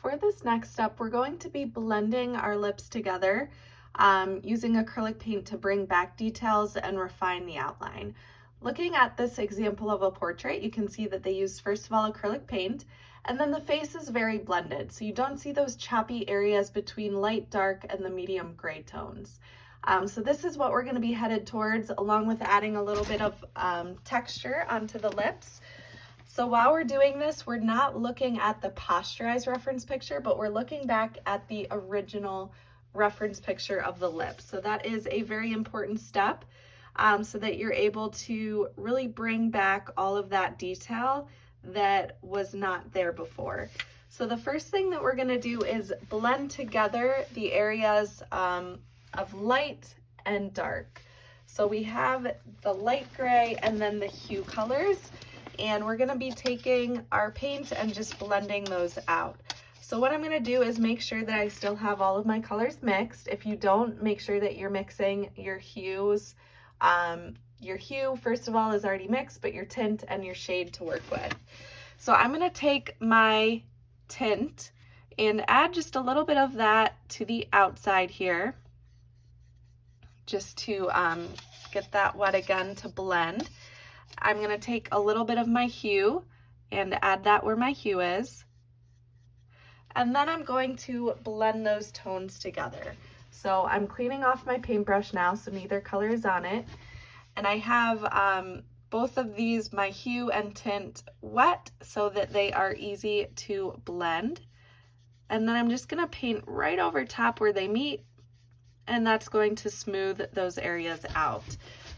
For this next step, we're going to be blending our lips together using acrylic paint to bring back details and refine the outline. Looking at this example of a portrait, you can see that they used, first of all, acrylic paint, and then the face is very blended. So you don't see those choppy areas between light, dark, and the medium gray tones. So this is what we're going to be headed towards, along with adding a little bit of texture onto the lips. So while we're doing this, we're not looking at the posturized reference picture, but we're looking back at the original reference picture of the lips. So that is a very important step so that you're able to really bring back all of that detail that was not there before. So the first thing that we're going to do is blend together the areas of light and dark. So we have the light gray and then the hue colors. And we're gonna be taking our paint and just blending those out. So what I'm gonna do is make sure that I still have all of my colors mixed. If you don't, make sure that you're mixing your hues. Your hue, first of all, is already mixed, but your tint and your shade to work with. So I'm gonna take my tint and add just a little bit of that to the outside here, just to get that wet again to blend. I'm going to take a little bit of my hue and add that where my hue is. And then I'm going to blend those tones together. So I'm cleaning off my paintbrush now, so neither color is on it. And I have both of these, my hue and tint, wet so that they are easy to blend. And then I'm just going to paint right over top where they meet, and that's going to smooth those areas out.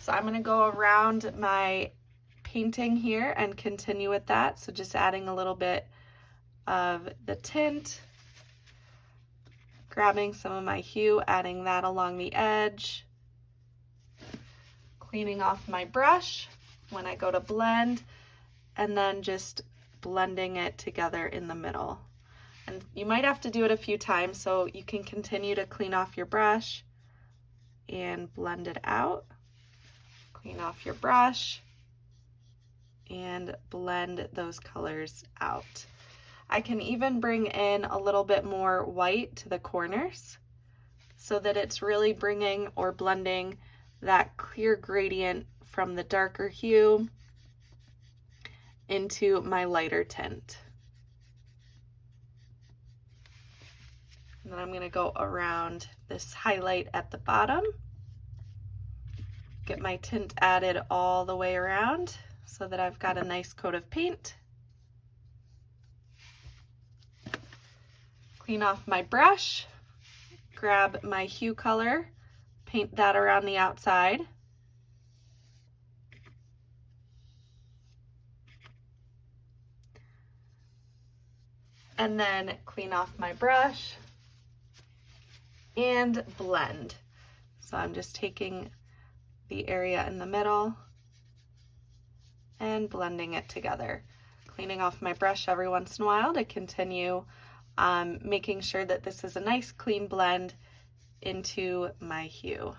So I'm going to go around my painting here and continue with that. So just adding a little bit of the tint, grabbing some of my hue, adding that along the edge, cleaning off my brush when I go to blend, and then just blending it together in the middle. And you might have to do it a few times, so you can continue to clean off your brush and blend it out. Clean off your brush and blend those colors out. I can even bring in a little bit more white to the corners so that it's really bringing or blending that clear gradient from the darker hue into my lighter tint. And then I'm going to go around this highlight at the bottom, get my tint added all the way around so that I've got a nice coat of paint. Clean off my brush, grab my hue color, paint that around the outside. And then clean off my brush and blend. So I'm just taking the area in the middle and blending it together. Cleaning off my brush every once in a while to continue making sure that this is a nice clean blend into my hue.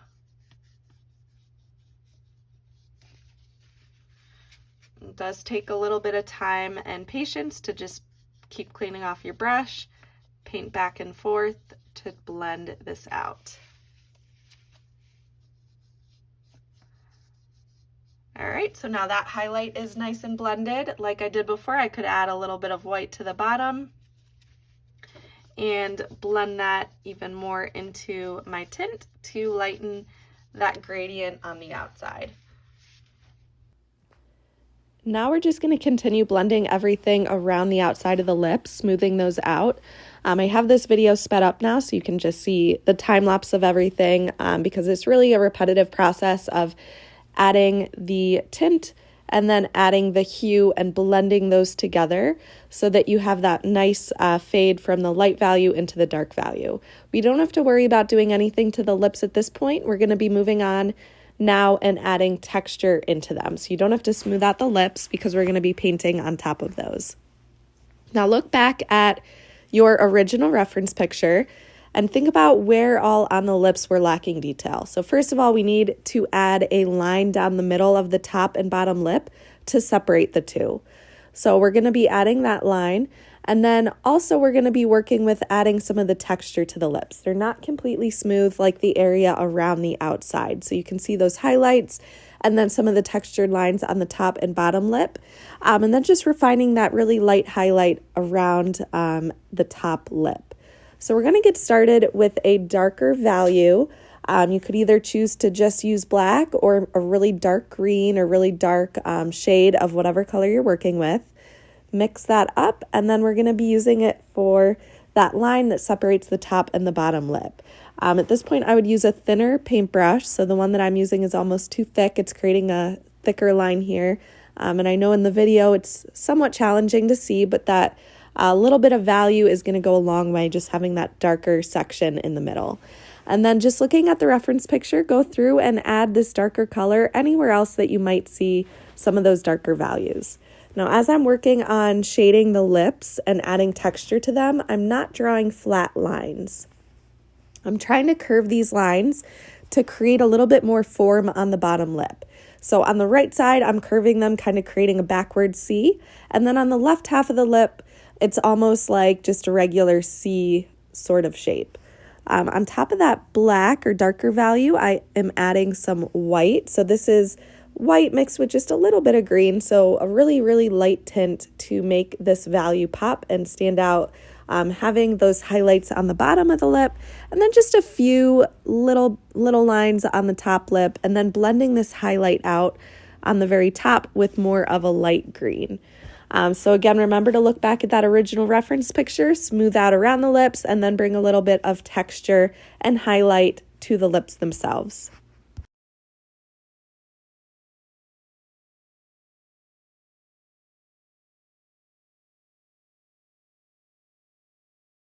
It does take a little bit of time and patience to just keep cleaning off your brush, paint back and forth to blend this out. All right, so now that highlight is nice and blended. Like I did before, I could add a little bit of white to the bottom and blend that even more into my tint to lighten that gradient on the outside. Now we're just going to continue blending everything around the outside of the lips, smoothing those out. I have this video sped up now so you can just see the time lapse of everything because it's really a repetitive process of adding the tint and then adding the hue and blending those together so that you have that nice fade from the light value into the dark value. We don't have to worry about doing anything to the lips at this point. We're going to be moving on now and adding texture into them. So you don't have to smooth out the lips because we're going to be painting on top of those. Now look back at your original reference picture and think about where all on the lips we're lacking detail. So first of all, we need to add a line down the middle of the top and bottom lip to separate the two. So we're going to be adding that line, And then also we're going to be working with adding some of the texture to the lips. They're not completely smooth like the area around the outside. So you can see those highlights and then some of the textured lines on the top and bottom lip. And then just refining that really light highlight around the top lip. So we're going to get started with a darker value. You could either choose to just use black or a really dark green or really dark shade of whatever color you're working with. Mix that up, and then we're going to be using it for that line that separates the top and the bottom lip. At this point, I would use a thinner paintbrush. So the one that I'm using is almost too thick. It's creating a thicker line here. And I know in the video it's somewhat challenging to see, but that little bit of value is going to go a long way, just having that darker section in the middle. And then just looking at the reference picture, go through and add this darker color anywhere else that you might see some of those darker values. Now, as I'm working on shading the lips and adding texture to them, I'm not drawing flat lines. I'm trying to curve these lines to create a little bit more form on the bottom lip. So on the right side, I'm curving them, kind of creating a backward C. And then on the left half of the lip, it's almost like just a regular C sort of shape. On top of that black or darker value, I am adding some white. So this is white mixed with just a little bit of green, so a really, really light tint to make this value pop and stand out, having those highlights on the bottom of the lip, and then just a few little lines on the top lip, and then blending this highlight out on the very top with more of a light green. So again, remember to look back at that original reference picture, smooth out around the lips, and then bring a little bit of texture and highlight to the lips themselves.